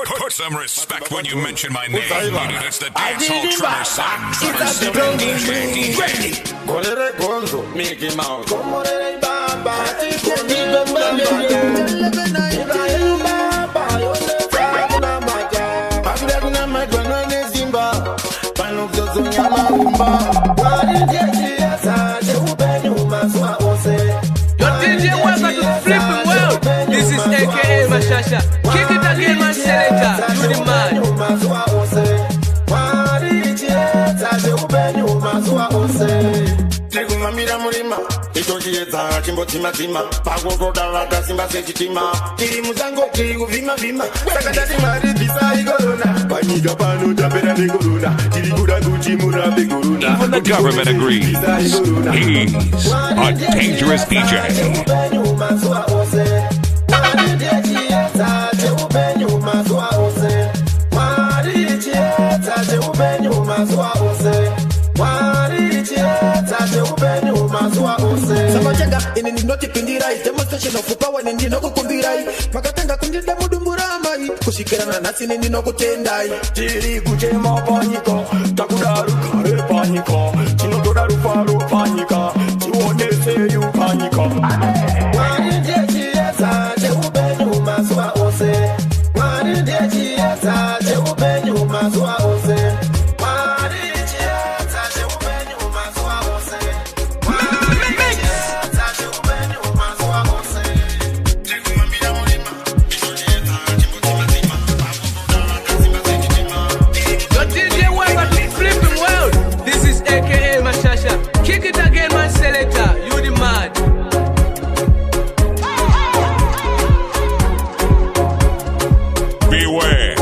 Put some respect when you mention my name. It's the dancehall Tremor son. Tremor 7 DJ. Correre Gonzo, Mickey Mouse. Flipping well. This is AKA Mashasha. Kick it again, man, selector. You the man. Mira murima, itojieza chimbo tima tima, pago roda rada simba sechitima, kiri muzango kiri uvima vima, sakadati mari bisa igorona, paniga pano tapera begorona, kiri kuda guchi mura begorona. Even the government agrees. He's a dangerous DJ. Ini noti pindirai demonstration of power nindi no kukumbirai makatanga kundida mudumburamai kushikirana nasi nindi no kutendai tiri kuchema paniko takudaru kare paniko chinotodaru faro panika chiwonese yu panika wani deji yasa cheubenyu maswa ose wani deji yasa cheubenyu maswa ose Kick it again, man, selector. You the mad. Beware.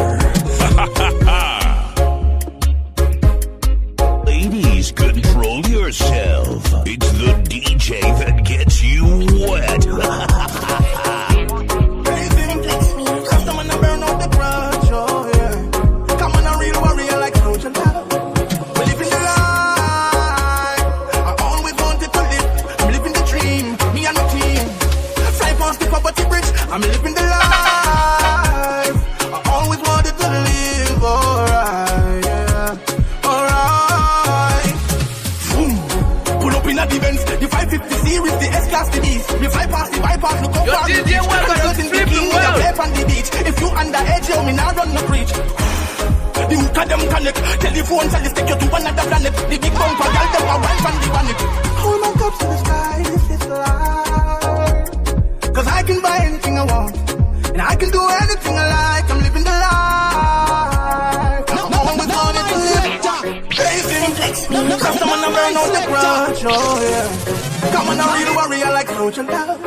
Ladies, control yourself. It's the DJ that gets you wet. I'm living the life I always wanted to live, alright, yeah, alright. Pull up in a defense, the 550 series, the S-Class, the beast. We fly past the bypass, look how far the beach. And girls in bikini, we are play on the beach. If you underage, yo, me now run no preach. The hook of them connect, telephone tell you take you to another planet. The big bumper, girl, them are right from the bonnet. Hold my cups to the sky, this is life. Cause I can buy anything I want, and I can do anything I like. I'm living the life. No one was wanted to live. Blazing, cause someone to burn out the grudge, oh yeah. Come on, a real warrior like Social Love.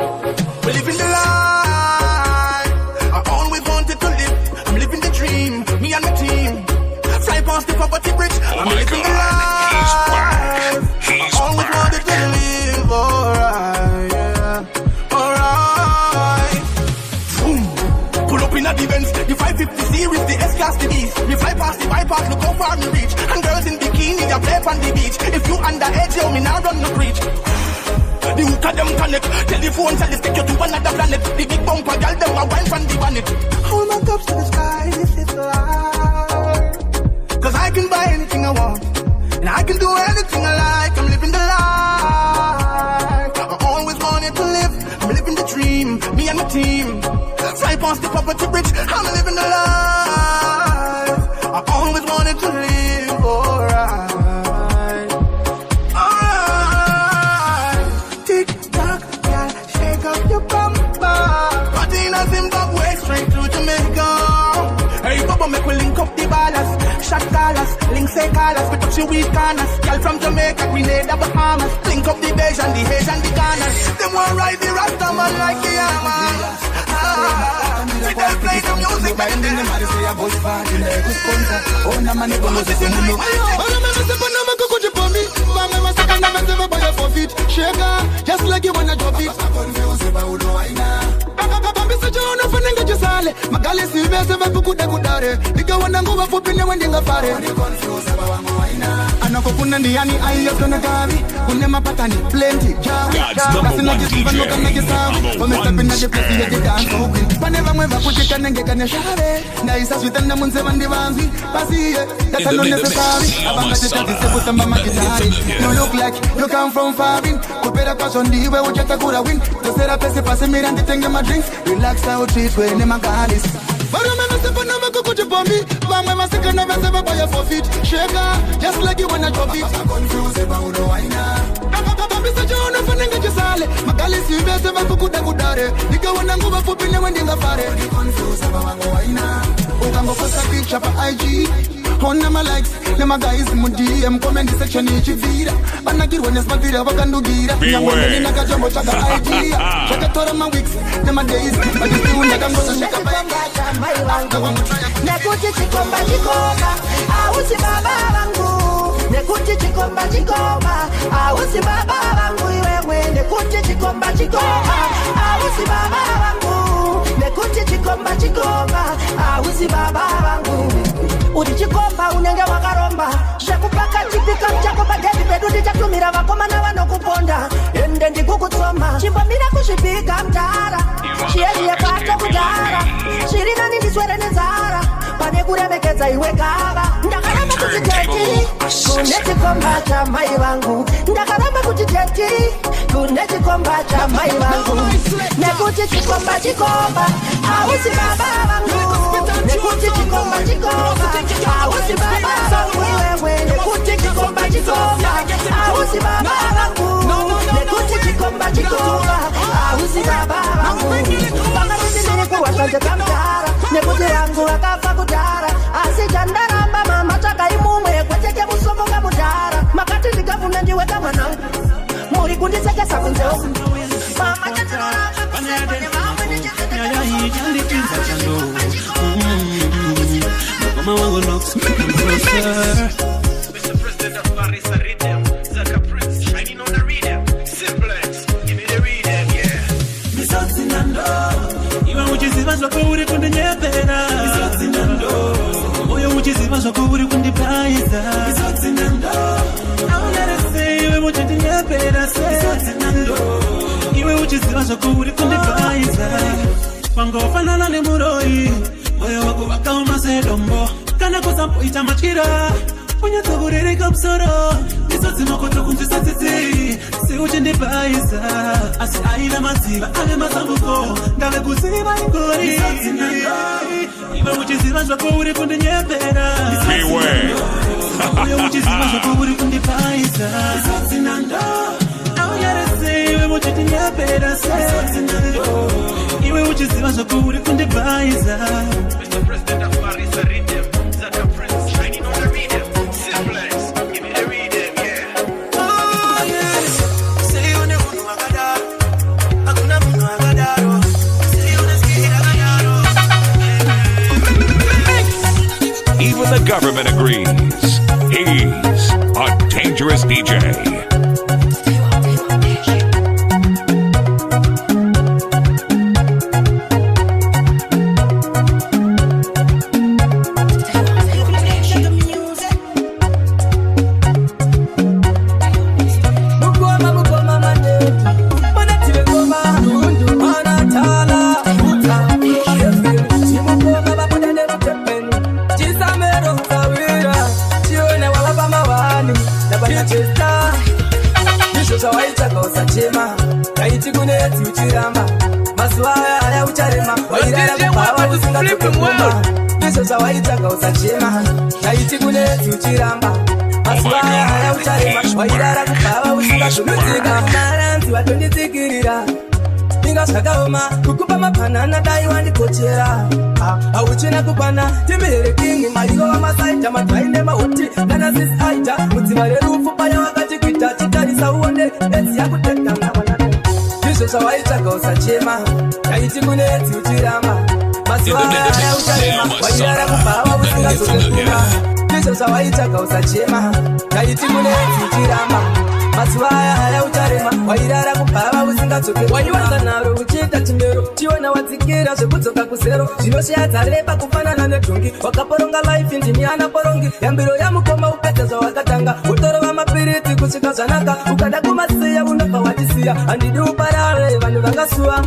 We're living the life I always wanted to live. I'm living the dream, me and my team. Fly past the poverty bridge. I'm living the life I always wanted to live, alright, yeah. In a defense, the 550 series, the S-Class, the beast. We fly past the bypass, look how far we reach. And girls in bikini, they play on the beach. If you underage, yo, me now run no preach. The hook of them connect, telephone tell you take you to another planet. The big bumper, girl, them are wine from the bonnet. Hold my cups to the sky, this is life. Cause I can buy anything I want, and I can do anything I like. I'm living the life I always wanted to live. I'm living the dream, me and my team. Fly past the poverty bridge, I'm living the life I always wanted to live, alright. Alright. Tick-tock, girl, shake up your bumper. Party in a Zimbabwe, straight to Jamaica. Hey, Bubba, make we link up the ballers. Shot callers, link say callers. We touch you with corners. Girl from Jamaica, Grenada, Bahamas. Link up the beige and the haze and the Ghana's. Them want ride the Rasta man like the Yamas. We don't play the music, but then them say a boss party like a sponsor. Oh, na mani bono se se muno. Oh, na mani se bono me kukuji pombi. Mama me se kana me se me boya for feet. Shaker, just like you wanna drop it. Papa se ba uno aina. Papa se jono fanenga jisale. Magali si be bese vakukuda kudare ndikaona nguva fupi newe ndingafare anakokuna ndiani aiyotona gavi kune mapatani plenty kasina chisivano kana chisavi omestapinda jeplesi yechidansoukwi pane vamwe vakuchikanengekane shave ndaisazvitanda munzeva ndivambi pasiye tasanonecessary avangachitadzise kutamba magitari you look like you come from farin kupera kwazvo ndiwe uchatakura win tosera pese pasimira nditenge madrinks relax autritwe nemagalis varume vese pano vakukuti bombi vamwe vasikana vese vabaya for fit sheka just like you wanna drop it unofanenge chisale magalisi vese vakukuda kudare ndikaona nguva fupi newe ndingafare ukangoposta picture pa IG ona ma likes nema guys mu DM comment section ichivira banakirwa nesmavira vakandugira nyangwe nakajambo chaka idea chakatora ma weeks nema days badisunda kangoza shaka nekuti chikomba chikoma ausi baba vangu nekuti chikomba chikoma ausi baba vangu iwewe nekuti chikomba chikoma ausi baba vangu nekuti chikomba chikoma ausi baba vangu udichikomba unenge wakaromba zvekupaka chipika chako padhevi pedu ndichatumira vakomana vanokuponda ende ndikukutsoma chimbomira kuzvibhiga mtara chiyeziye pato kudhara zviri nani ndiswere nenzara pane kuremekedza iwe gava ndakaramba kuti teti kune chikomba chamai vangu ndakaramba kuti teti kune chikomba chamai vangu nekuti chikomba chikomba ausi baba vangu nekuti chikomba chikomba ausi baba vangu iwewe nekuti chikomba chikomba ausi baba vangu nekuti chikomba chikomba ausi baba vangu vangaruti ndiri kuwasanje kamtara nekuti vangu vakafa kudhara asi chandaramba mama chakaimumwe kwetete musomonga mudhara makati ndikafuna ndiweka mwanangu muri kundisekesa kunzeu mama chatiroramba kusebone vamwe ndicheketa Mama wangu looks closer. Mr. President of Paris, I read them. Zaka Prince, shining on the rhythm. Simplex, give me the rhythm, yeah. Misotsi nando, iwe uchiziva zvako uri kundinyepera. Misotsi nando, moyo uchiziva zvako uri kundipaisa. Misotsi nando, aunarese iwe uchindinyepera. Misotsi nando, iwe uchiziva zvako uri kundipaisa. Wangofanana nemuroi. Moyo wako wakaoma sedombo kana kusampoita machira unyatsokurereka musoro misodzi makoto kunzwisa tsitsi seuchindipaisa asi aina madziva ane masambuko ndave kuziva ingori iwe uchiziva zvako uri kundinyepera moyo uchiziva zvako uri kundipaisa auyarese iwe uchindinyepera iwe uchiziva zvako uri kundipaisa. Mr. President of Paris, I read them. Zaka Prince, shining on the rhythm. Simplex, give me the rhythm, yeah. Oh, yeah. Say you ne unu agada. Aguna munu agadaro. Say you ne ski agadaro. Even the government agrees. He's a dangerous DJ. Waitaka usachema naiti kune tuchiramba maswaya haya ucharema wairara kupawa usingashumudzika maranzi watonditsikirira inga zvakaoma kukupa mapanana dai wandikochera hauchina kukwana timbireki mariro wamasaita madwaine mahoti nanasisi aita mudziva rerufu paya wakati kuita chitarisa uone edzi yakutekana ndizvo zvawaitaka usachema naiti kune tuchiramba maswaya ucharema wairara kupawa usingashumudzika ndizvo zvawaitaka usachema naiti kune tuchiramba mazuva aya haya ucharema wairara kubhava usingadzoke waiwanza naro uchiita chimero chiona wadzikira zvekudzoka kuzero zvinosiyadzareba kufanana nedhongi wakaporonga life ndini ana porongi yambiro yamukoma upedza zvawakatanga utorova mapiriti kusvika zvanaka ukada kumasiya unobva watisiya handidi uparare vanhu vangasuwa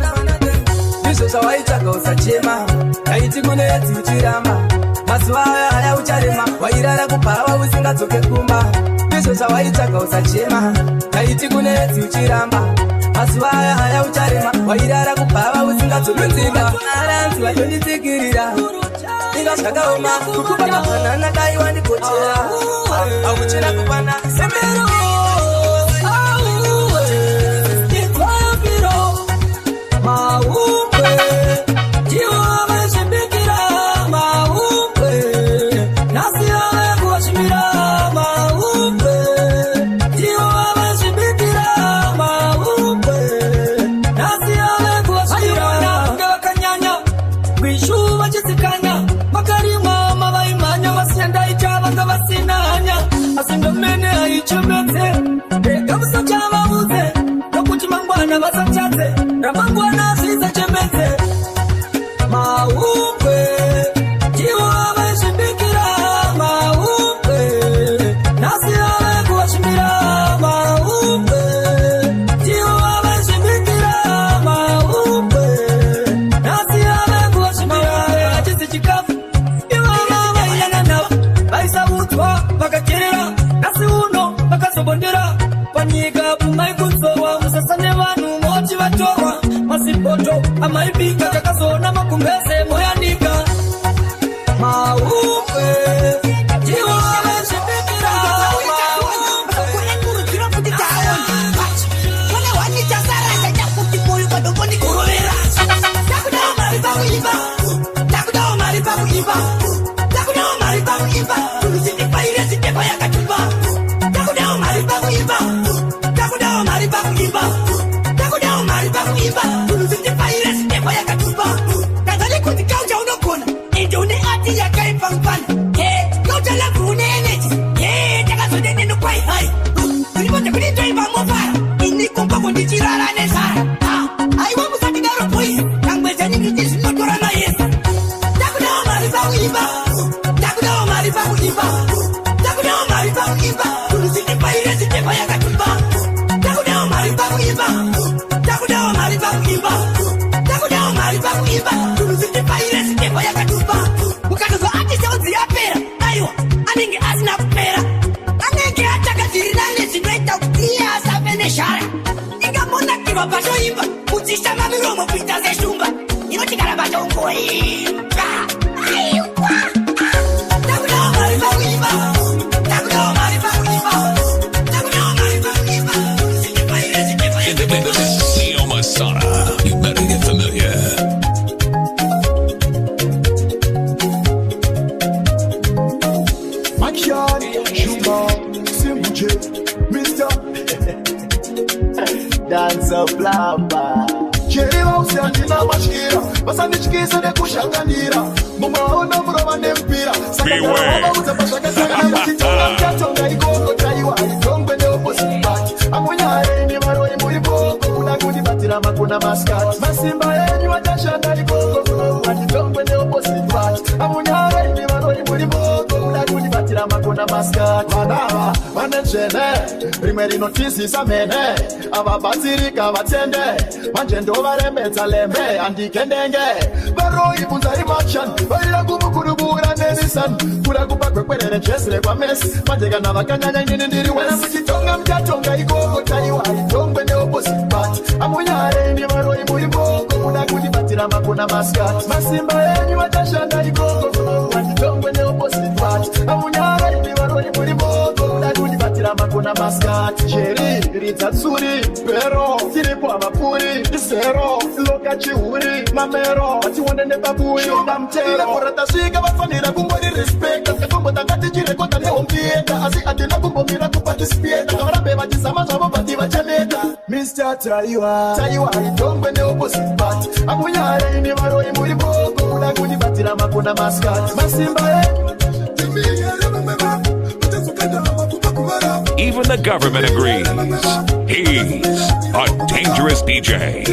izvo zvawaitsvaga usachema haiti kunetsi uchiramba mazuva aya haya ucharema wairara kubhava usingadzoke kumba izvo zvawaitsvaga usachema haiti kunetsi uchiramba mazuva aya haya ucharema wairara kubhava usingadzokenzinga aranzi vatonditsikirira inga zvakaoma kukupa mahanana daiwa ndikochera akuchena kupana semero ramangwana zvisachemedze maumbe ndiwo vezvimbikira maumbe nhasi ave kuvashumira maumbe ndiwo vezvimbikira maumbe nhasi ave kuvashumira achizi chikafu ivava vaiyana navo vaisavudzwa vakakerera nhasi uno vakazobondera panyika pumaikudzorwa musasane vanhu moti vatorwa masipoto amaibika takazona makumbeze moyanika maumbe ndiwo vezvimbikira Bajoimba, utista mamiromo pinta ze shumba. Inotikala bajongo imba. Ayuwa. Takuda marifa uimba. Takuda marifa uimba. Takuda marifa uimba. Neo Masada, you better get familiar. Makiani, Shumba, Simuje, Mr. Dance of Lamba. Cheriwa usiandina mashkira basandichikisa nekushanganira mumaona murova nempira sakaaaa uzapashakasana chitonga mchatonga ikoko taiwa aitongwe neoposibati amunyaeni marori muriboko kuda kundibatira makuna maskati masimba enyu atashanda ikoko atitongwe neoposibati amunyaeni marori muriboko kuda kundibatira makuna maskati vanava vanenjene rimwe rinotisisa mene avabatsirika vatende manje ndovarembedza lembe andikendenge varoi bunzari makshan vaira kumukurubura nenisan kuda kupa kwekwerere jesire kwa mesi manje kana vakanyanya inini ndiri wena muchitonga mchatonga ikoko taiwa itongwe neoposibati amunyareini varoi muriboko kuda kundibatira makuna maskati masimba enyu atashanda ikoko atitongwe neoposibati amunyareini varoi muriboko kuda kundibatira makuna maskati jeri ridzatsuri pero tiripo amapuri zero loka chiuri mamero atiwone nebabui ndamtera koratasvika vafanira kumbori respecta kakombo takati chirekota neombieta asi atina kumbomira kuparticipata kavarambe vachizama zvavo vati vachaneta Mr. Taiwa itongwe neoposibati amunyareini varoi muri boko kuda kundibatira makona maskati masimba enyu timiyerememema utesukenda makupa kuvara Even the government agrees. He's a dangerous DJ.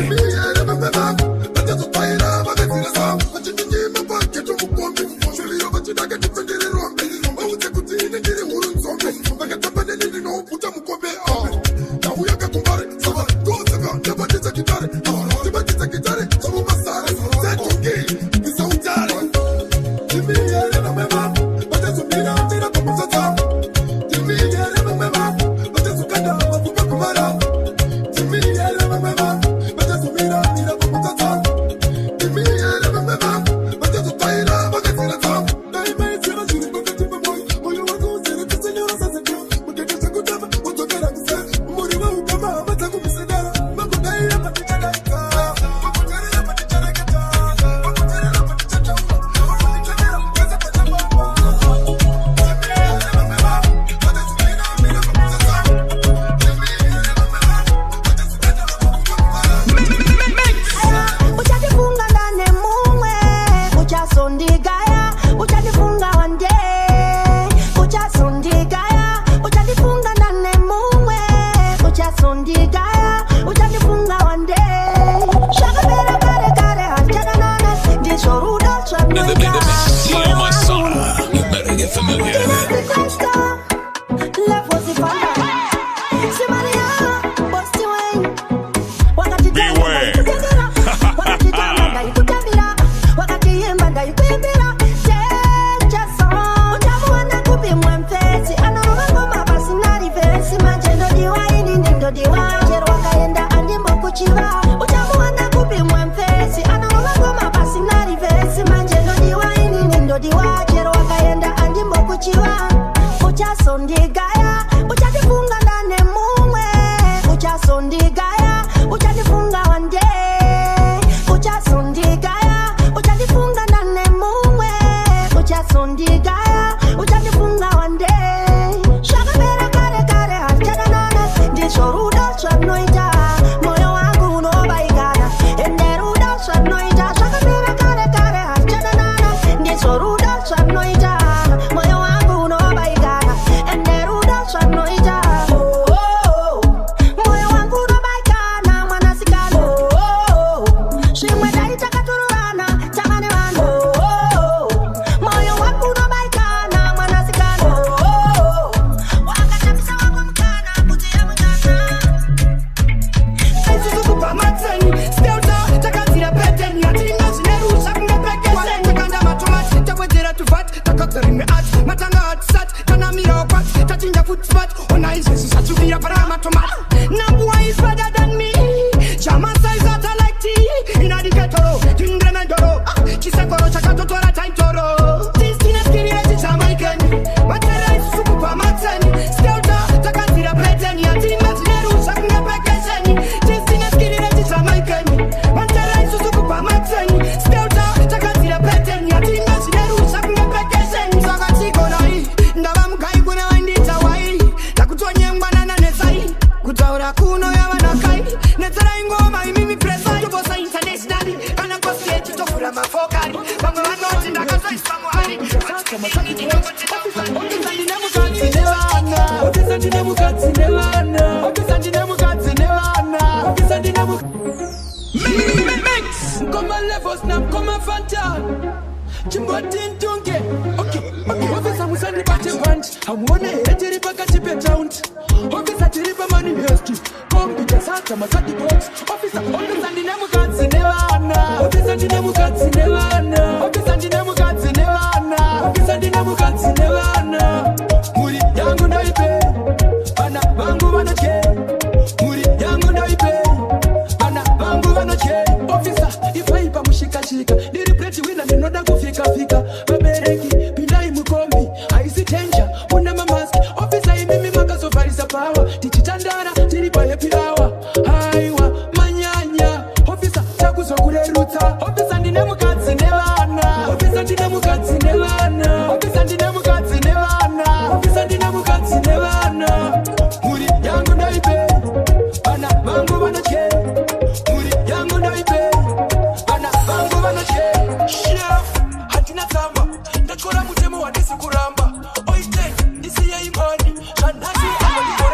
Kuramba, oite, isi ya imani, kanasi, amani,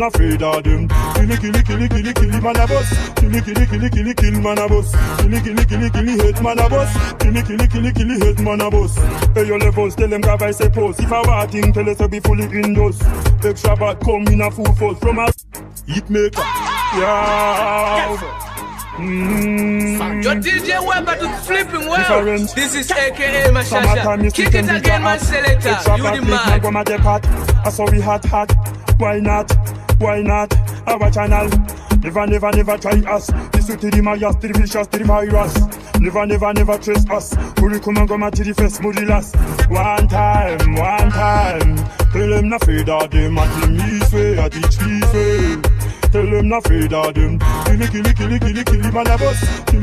not afraid of them. Kill man a boss. Kill man a boss. Kill hate man a boss. Kill hate man a boss. Hey your levels tell them grab I say pose. If I want thing tell us to be fully indoors. Extra bad come in a full force from a hit maker. Yeah. Your DJ Weber to flipping well. This is AKA Mashasha. Kick it again, man selector. You the man. I saw we hot. Why not? Our channel. Never try us. This is the Maya, the vicious, the virus. Never trace us. We come and go to the first Murilas. One time. Tell them not afraid of them. I tell me way, I teach me way. Tell them not afraid of them. Kill man a boss. Kill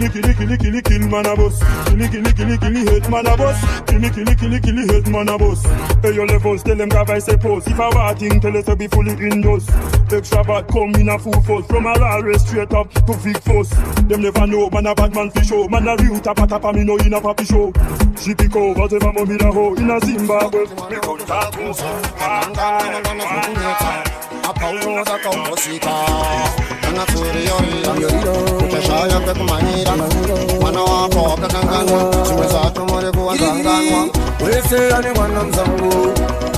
man a boss. Kill hate man a boss. Kill hate man a boss. Hey your levels tell them grab I say pose. If I want thing tell us to be fully indoors. Extra bad come in a full force. From a race straight up to big force. Them never know man a bad man for show. Man a real tapa me know in a papi show. She pick over whatever mommy da ho. In a Zimbabwe me go to tattoos. One time. Akauza kaumosika Anaturiyo Utashaya peku manira Mwana wako kakanganwa Chimweza tumore kuwanganganwa Wese ane mwana mzangu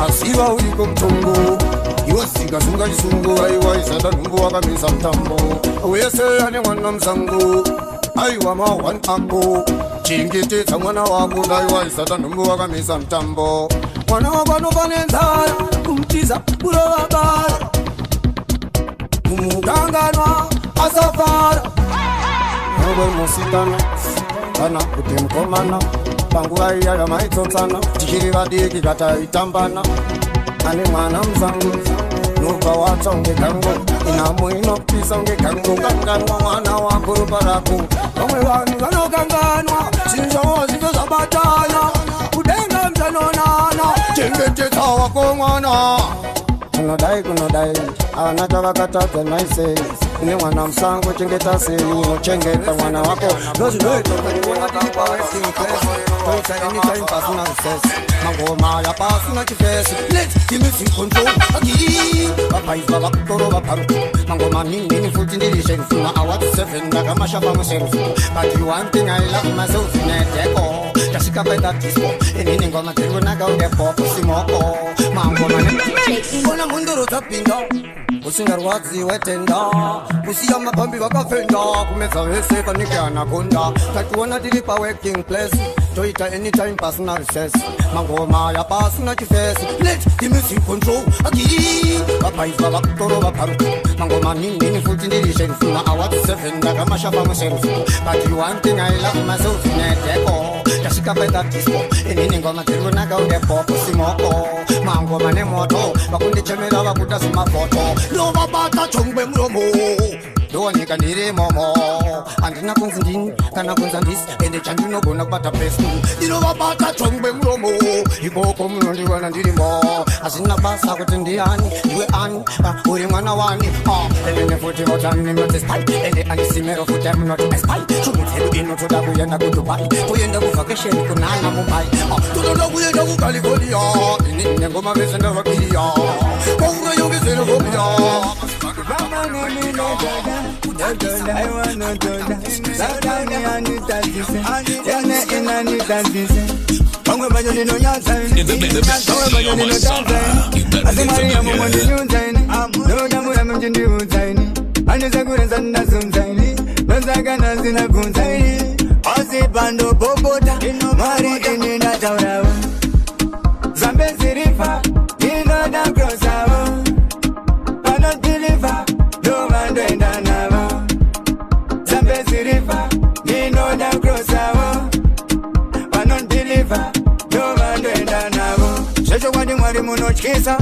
Asiwa uliko mtongo Iwasiga sunga jisungu Aiwa isada nungu wakamisa mtambo Wese ane mwana mzangu Aiwa mawan ako Chingiti mwana wako Aiwa isada nungu wakamisa mtambo Mwana wako nufanenzara Kumchiza uro wabara Umuganganwa asafara Nogo musikana Kana kutimkomana Panguwa iya ya maitotana Tikiri vadiki kata itambana Ani mwana mzangu Nuka wata unge kango Inamu inopisa unge kango Kanganwa mwana wakuru baraku Kamwe wani wano kanganwa Sinja wazigo zabatana Kudenga mtanonana Chingete tawa kongwana Kunodai Anataka katata naise Ni mwana msangu chingeta siri Chengeta mwana wako Dozi noito kwenye mwana kampa westing place Toita anytime personal access Mangoma ya personal kifesi Let's give me some control Agi Bapaiz baba kutoro baparu Mangoma nini futi ndirishen Funa awatu 7 Daga mashapa muserufu But one thing I love myself Neteko Kashika beda disco Enini ngoma tiru naga udepo Kusimoko Mangoma Mbona munduru tapinda Usingarwazi wetenda Usiya mapambi wakafenda Kumeza wese kanike anakonda Tatuwana dilipa working place Toita anytime personal recess Mangoma ya personal kifesi Let's give me some control Agi Bapaiz baba kutoro baparu Mangoma nini futi ndirishen Funa awatu 7 Daga mashapa muserufu But one thing I love myself Neteko Kashika beda disco Enini ngoma tiru naga udepo Kusimoko Mangoma ne moto Bakundi chemela bakuda suma foto Lova bata chongbe mromo Doni kanire momo Andina kunzindin Kana kunzandis Ende chanduno gona bata pestu Lova bata chongbe mromo Iboko mnundi wana ndirimo Asina basa kutindiani Iwe ani Uri mwana wani Ende nefuti hotani mnote spy Ende anisimero futa mnote spy Chumutelu ino tuda kuyenda kudubai Kuyenda kufakesheni kunana mumbai Tudoda kuyenda kukaligodia Ini ngoma vesenda wakiria Konga yungi zeno gomia Mama nini no jaga I wanna joda Sakani anita dise Jane inanita dise Kongwe banyo nino nyansaini Kongwe banyo nino tansaini Asimari ya mumo ndi nyunzaini Noja mura mjindi unzaini Anisa kurenza nda sunzaini Nonsaka nazina kunzaini Osi bando popota Mari ini na taurawo Zambe sirifa Ino da krosawo Not deliver, no man do it now. Zambezi river, me know that cross out. But not deliver, no man do it now. Sejo wadi mwari muno chisa,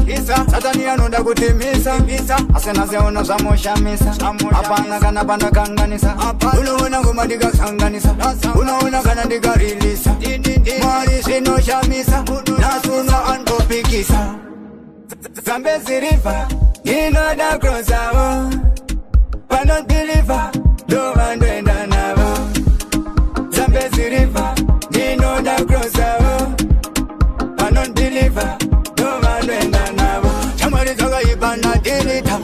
Satani anoda kutimisa, Asena zeona zamosha misa, Apana kana bana kanganisa, Unaona kumadiga kanganisa, Unaona kana diga release, Mwari sino shamisa, Nasuna anko pikisa. Zambezi river, you know that cross out. But not believer, no man doing that now. Zambezi river, you know that cross out. But not believer, no man doing that now. Somebody talk about that delita.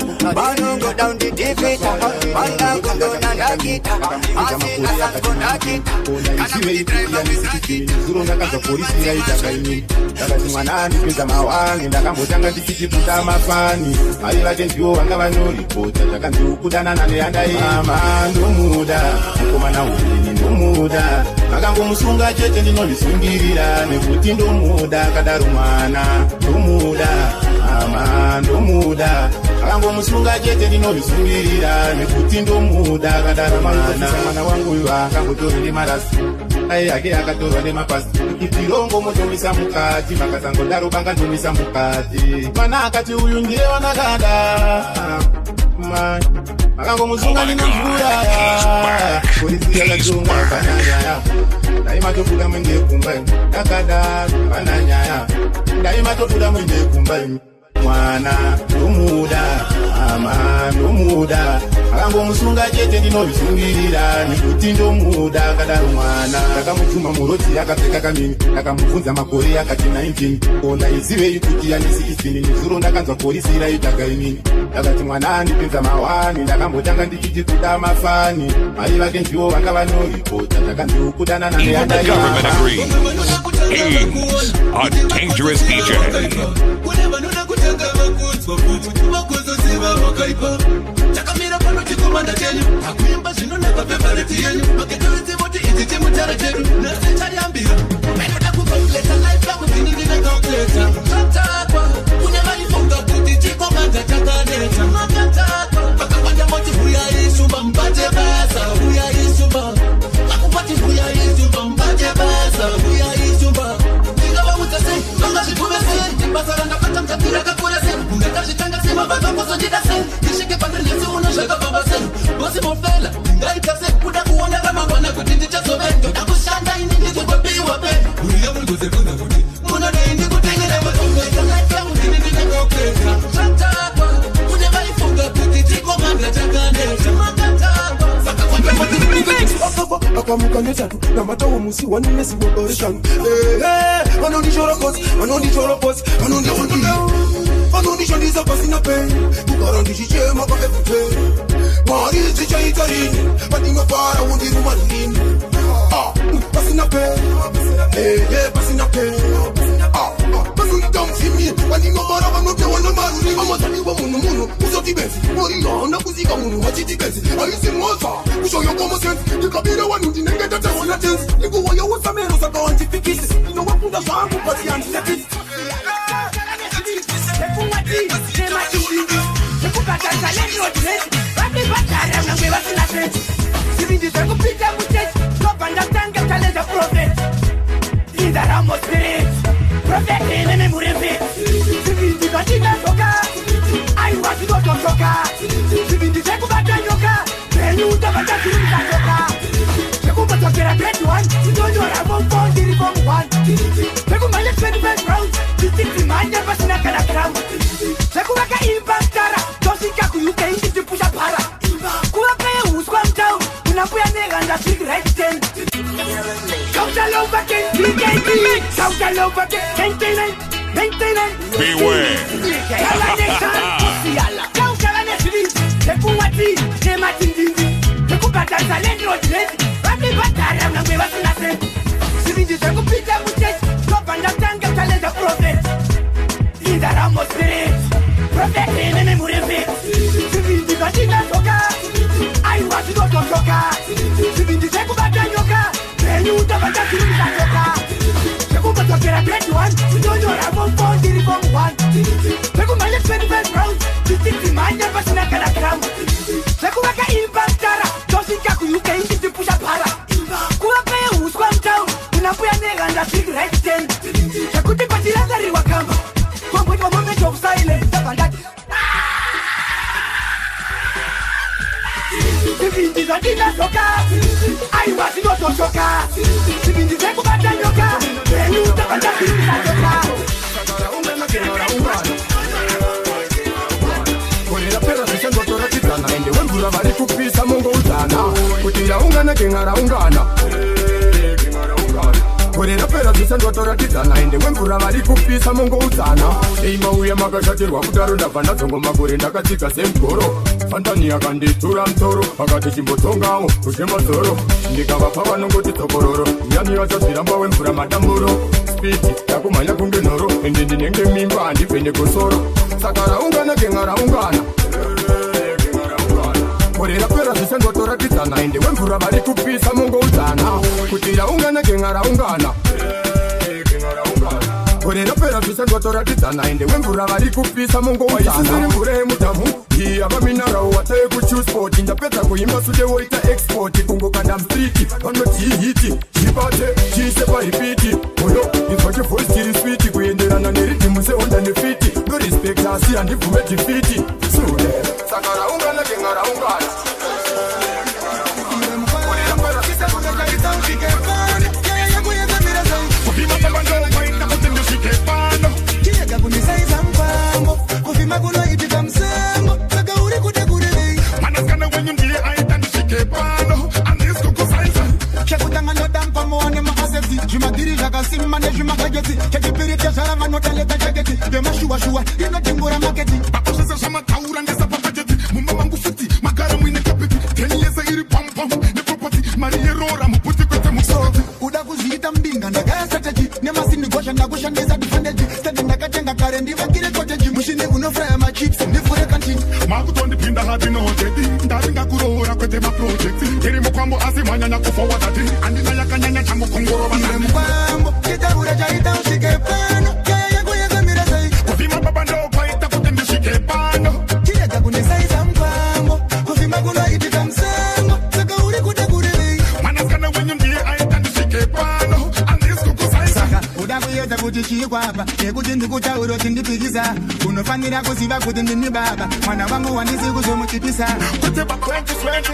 divita Manda kundona nakita Asina sanko nakita Kana mudi driver misikiti Zuru ndakaza polisi ya itakaini Ndakati mwanani peza mawangi Ndakambotanga ndichichiputa mafani Mai vake ndiwo vanga vanoripota Ndakanzi ukudana nane yandai Mama ndomuda Mukomana uvini ndomuda Makangomusunga chete ndinovisungirira Nekuti ndomuda kadaro mwana Ndomuda Mama ndomuda Makangomusunga chete ndinovisungirira Nekuti ndomuda kadaro mwana wangu uyu akangotorere marasi Ai yake akatorwa nemapasi Ipirongo motomisa mukati Makasango daro banga ndomisa mukati Mana akati uyu ndiye wanakada Makango muzunga ninamvura Polisi yakazunga pananyaya Daima tofuda mwende kumbai Nakada pananyaya Daima tofuda mwende kumbai Mwana ndomuda Mama ndomuda Makango musunga chete ndinovisungirira Nikuti ndomuda kadaro mwana Ndakamutuma muroti yakapfeka kamini Ndakamubvunza makore yakati 19 Kona izive ikuti yanisi 16 Nizuro ndakanzwa polisi iraitaga imini Ndakati mwana andipinza mawani Ndakambotanga ndichiti kuda mafani Mai vake ndiwo vanga vanoripota Ndakanzi ukudana nane yandai He's a dangerous DJ. Takamira pano chikomanda chenyu akuimba zvinonaka favorite yenyu maketoridze moti idzi chemutara chedu nasechariambira menoda kukompleta life yangu zininginakaokleta tatakwa kune vaifunga kuti chikomanda chakaneta makatakwa vakawanda moti huyaisumba mbate basa huyaisumba vakupati huyaisumba mbate basa huyaisumba ndingavamutsa sei vangazvikuve sei basa randakatamtakira kakura sei ungakazvitanga sei mabasa kozondida sei ndishike pandinesi uno zvakafamba sei bosi mofela ndingaita sei kuda kuona ramangwana kuti ndichazove ndoda kushanda ini ndizotopiwa pe uriye murikuzevunza kuti munodei ndikutengere maoekanaifangu ndinindinakaokweza tatakwa kune vaifunga kuti chikomanda chakaneta makatakwa akamuka netatu namatawo musi wanenesi wooreshanu vanondishorokosi vanondishandisa pasina peni kugara ndichichema paevute mari dzichaita rini vandingafara wondirumarini pasina peni pasina peni vanoita mufimi vandingafara vanotewa namaruri vamazaniwa munhu uzotibesi orihana kuzika munhu wachitibesi aisimwoza kushoyokomosensi ndikabira vanhu ndinenge ndataona tensi ndikuwoyeusamero saka wandifikisi inowapunda zvangu basi handinatisi Beware. korera pera zvese ndotoratidzana ende wemvura vari kupisa mongoudzana eimauya makashatirwa kudaro ndabva ndadzongo makore ndakadzika semgoro fantani yakanditura mtoro akati chimbotongawo kuzvemadzoro ndikavapa vanongoti tsokororo yani vachazviramba wemvura madamburo spidi yakumhanya kunge nhoro ende ndinenge mimba handibvene kosoro saka raungana genga raungana korera pera zvese ndotoratidzana ende wemvura vari kupisa mongoudzana kuti raungana genga raungana korera pera zvese ndotoratidzana ende wemvura vari kupisa mongoudzana mvura yemudhamu yavaminarawo wataekuchusport ndapedza kuimba sude woita export kungokanda mstriti vanoti ihiti chibate chiise paripiti oyo inzwa chivoice chiri switi kuenderana neridhimu sehonda nefiti no respect asi handibvume difiti sude saka raungana genga raungana unofanira kuziva kuti ndini baba mwana wangu wandisi kuzomuchipisa kuteba 2020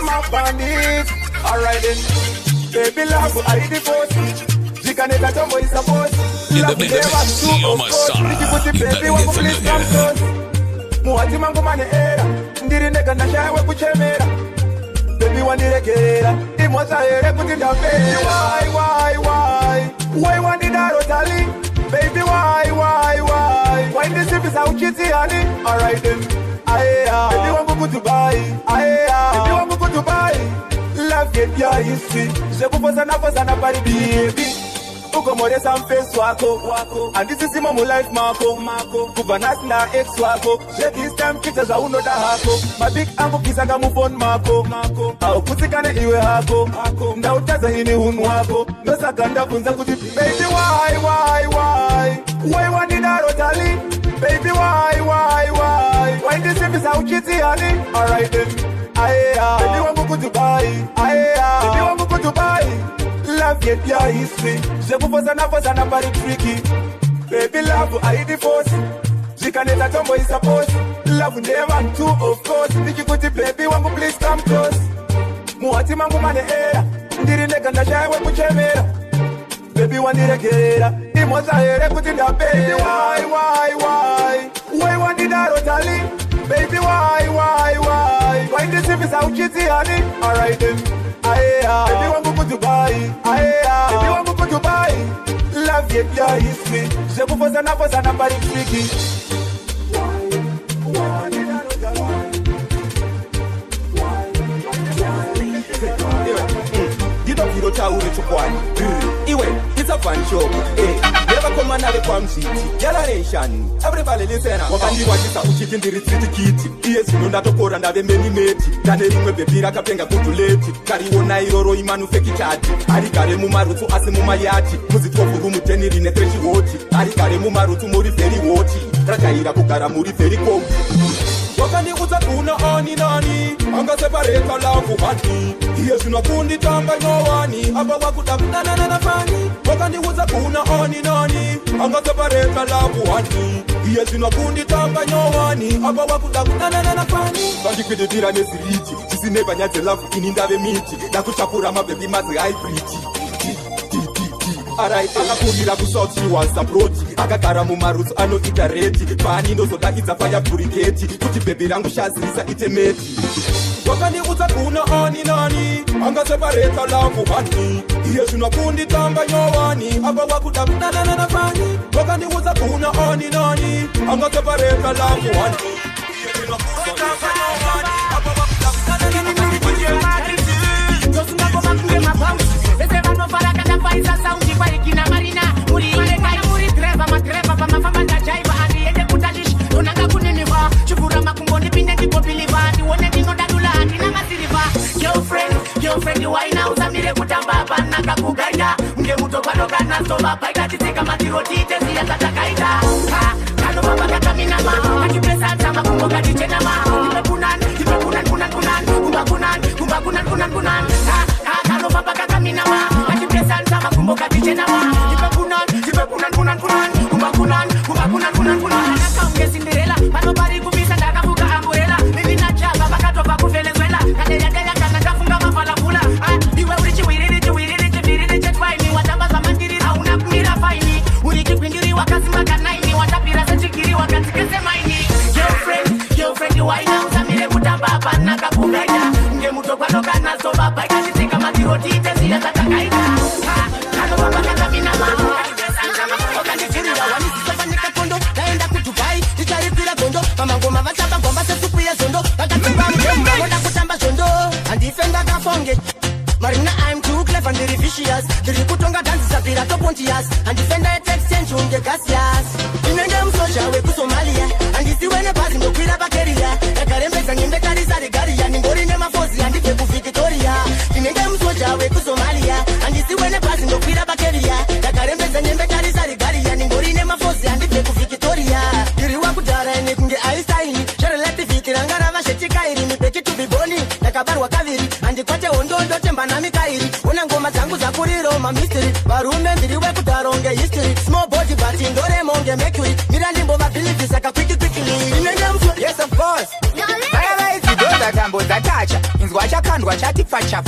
my bandit alright then baby love I the force jikaneta tombo is a boss love never too much baby wangu please come close muhati mangu mane era ndiri nega ndashawe kuchemera baby wandirekera imwaza ere kuti ndapera why wandidaro tali baby why when this is how kitty honey alright then baby wangu kutubai baby wangu kutubai love get your history jekufosana pari baby ukomoresa mfeso wako andisisimo mu life mako kuvanasi na ex wako this time kita za unoda hako mabig angu kisanga mu phone mako au kusikane iwe hako ndautaza ini hunu wako nosaka ndafunza kuti baby why wandidaro tali baby why when this is how kitty honey alright then baby wangu kutubai baby wangu kutubai love get your history jekufosana pari tricky baby love I the force jikaneta tombo is a boss love never too of course nikikuti baby wangu please come close muhati mangu mane era ndiri nega ndashawe kuchemera baby wandirekera imwaza ere kuti ndapera why wandidaro tali baby why this is how kitty honey alright then baby wangu kutubai baby wangu kutubai love get your history jekufosana pari tricky Kiro chauri chukwani iwe it's a fun show never come another kwa mziti generation everybody listen wakandiwachisa uchiti ndiri tritikiti iye zino ndatokora ndave meni meti ndane rimwe bebira kapenga kuduleti kariona iroro imanufeki chati ari kare mumarutsu asi mumayati muzitofuru muteni rine treshi woti ari kare mumarutsu muri very woti rakaira kugara muri very cold wakandiudza kuna ani nani anga separate love hati iye zvino kunditamba nyowani apa wakuda kudanana nafani wakandiudza kuna ani nani anga separate love hati iye zvino kunditamba nyowani apa wakuda kudanana nafani vandikwiditira neziriti tisine banyadze love ini ndave miti ndakuchapura mabebi madzi hybrid Alright, akakurira kusouth she was abroad akagara mumarutsu anoita reti pani ndozodakidza fire brigade kuti bhebhi rangu shazirisa itemeti wakaniudza kuna ani nani angasepareta lavu hani iye zvinokundi tanga nyowani apa wakuda kudanana nafani wakaniudza kuna ani nani angasepareta lavu hani iye zvinokundi tanga nyowani apa wakuda kudanana nafani Girlfriend, you wine out and mire kutamba panaka kugaida Mge muto kwa doga na soba paika Chitika matiroti tezi ya tatakaida Kano baba kata minama Akipresa sama kumboga dichena ma Kumba kunan Kano baba kata minama Akipresa sama kumboga dichena ma Kumba kunan Anaka unge Cinderella Pano pari kumisa ndaka fuka amborela Mimi na chaba bakatopa ku Venezuela Kadeya kanaka funga mafala pula Iwe urichi wiririchi twaini Watamba zamandiri hauna kumira faini Uriki kwindiri wakazima kanaini Watapira sechikiri wakatikese maini Girlfriend you wine out Amire kutamba panaka kugaida Nge muto kwa doka na soba Baika chitika matiroti tezi ya tatakaida Kano baba kata minama Mamangoma vachapa gomba sesupu ya zondo Vakatipa mjomba Wanda kutamba zondo Andifenda kafonge Marina I'm too clever ndiri vicious Ndiri kutonga dansi sapira topontias Andifenda exchange unge gasias Inenge msoja weku Somalia Andisiwene bazi ndokwira bakeria Ekarembeza nyembe karisa regaria Ningori nema fozi andife ku Victoria Inenge msoja weku Somalia Andisiwene bazi ndokwira bakeria Ekarembeza nyembe karisa regaria Ningori nema fozi andife ku Victoria Iriwa kudara ene kunge aisaini Shereleti vitirangara vashechikairi Nipeki tubiboni Nakabarwa kaviri Andikwate ondondo temba na mikairi Una ngoma zangu za kuriroma mystery Barume ndiriwe kudaronge history Small body but indore monge mercury Mirandimbo vability saka quickly Yes of course Vaya hizi doza tambo za tacha Inzwa chakandwa chati facha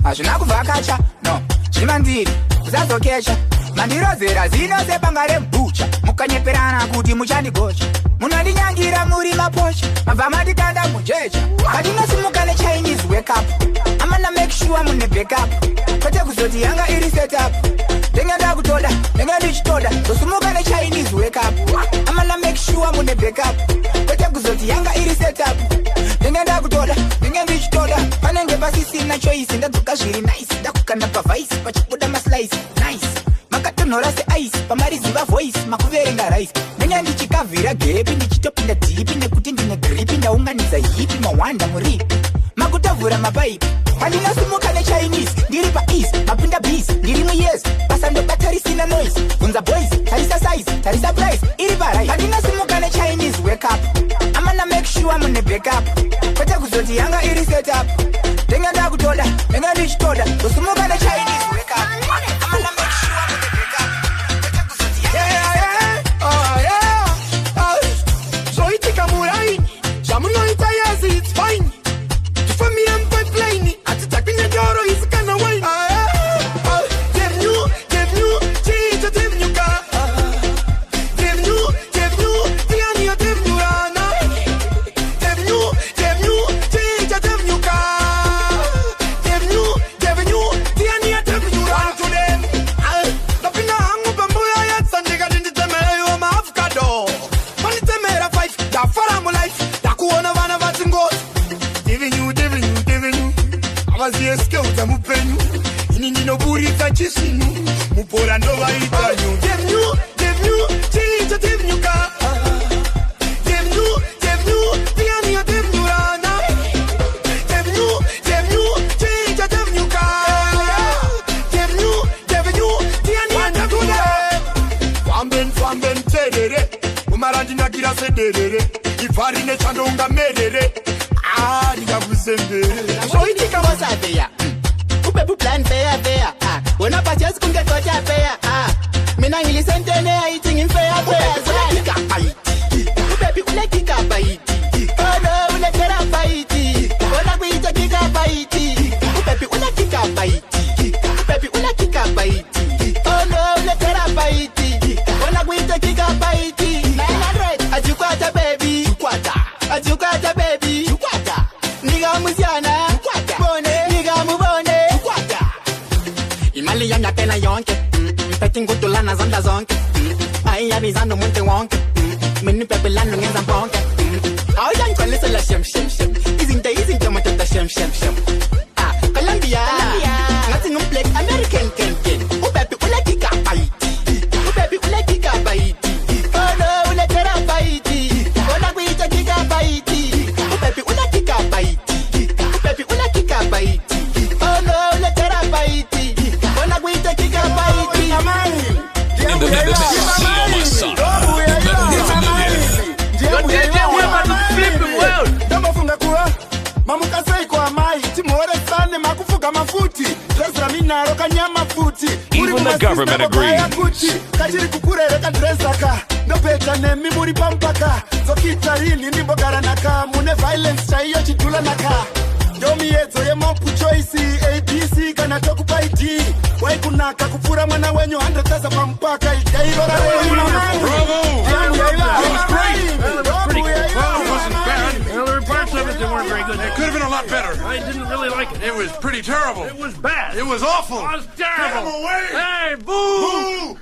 Azvina kuvakacha No Chimandiri Kuzazokesha Mandirozera zinoze bangare mbucha Mukanyeperana kuti muchandigocha Munandinyangira muri maposha Mabva manditanda mujecha Madinosimuka ne Chinese wake up Amana make sure mune back up Kwete kuzoti yanga iri set up Dengenda kutoda, denga ndichitoda Kosumuka ne Chinese wake up Amana make sure mune back up Kwete kuzoti yanga iri set up Dengenda kutoda, denga ndichitoda Panenge basi sina choice Ndazuka zviri nice Ndakukana pa vice Pachibuda maslice Nice Makatonhora se ice Pamariziva voice Makuverenga rice Nenya ndichikavhira gepi Ndichitopinda dhipi Nekuti ndine gripi Ndaunganiza hipi Mawanda muripi Makutavhura mapaipi Pandinosimuka ne Chinese Ndiri pa east Mapinda bees Ndiri mu yes Pasando batarisina noise Unza boys Tarisa size Tarisa price Iri barai Pandinosimuka ne Chinese wake up Amana make sure mune back up Kwete kuzoti yanga iri set up Denga ndakutoda Denga ndichitoda Kosumuka ne Chinese wake up Amana make sure mune back up Kwete kuzoti yanga Zoitika murai Jamunoita yes it's fine For me I'm quite plain Atitakwine joro is kinda wine Give new Change give new car Give new Tiania give new rana Give new Change give new car Give new Tiania give new rana to them Lapina hangu bambuya ya Sandiga dindi temera yo ma avocado Mani temera 5 Da fara mo life Da kuona vana vatingot Giving you Avazie skeuta mupenyu Ini nino burita chisinu Mupora nova itanyo Give new Change give new car Give new Tiania give new rana Give new Change give new car Give new Tiania give new rana Famben terere Umarandi nagira sedere Ivarine chandonga merere Nikakuzembere Zoitika wasabeya Upepu plan fair Wena pachas kunge koja fair Mina hili sentene haiting in fair Upepu ule kika baiti Odo ule kera baiti Oda kuita kika baiti Upepu ule kika baiti Upepu ule kika baiti Odo ule kera baiti Oda kuita kika baiti 900 Ajukwata baby Ajukwata baby Niga musiana pena yonke Phethe ngudulana zonda zonke Ayiyabizana umuntu wonke Mina ibhebhelana ngenza bonke Awuyangcolisa la shem shem shem Izinto madoda shem shem shem Colombia Ngathi ngumblack American ken Ubaby ule gigabyte Ubaby ule gigabyte Oh no ule terabyte Bona kuita gigabyte Ubaby ule gigabyte Ubaby ule gigabyte Oh no ule terabyte Bona kuita gigabyte In the mix, Seal Masada. Flipping world. Ndamafunga kuwa mamukasai kwa mai timore sane makufuga mafuti dresa minaro kanyama futi Even the government agrees. kachiri kukurereka dresaka ndopeta nemi muri pampaka zokita hili nimbogaranaka mune violence chaiyo chidula naka ndomi yedzo yemopu choice ABC kana tokupa ID waikunaka kupfura mwana wenyu 100,000 pampaka ijairora They weren't very good. It could have been a lot better. I didn't really like it. It was pretty terrible. It was bad. It was awful. It was terrible. Get him away. Hey, boo! Boo!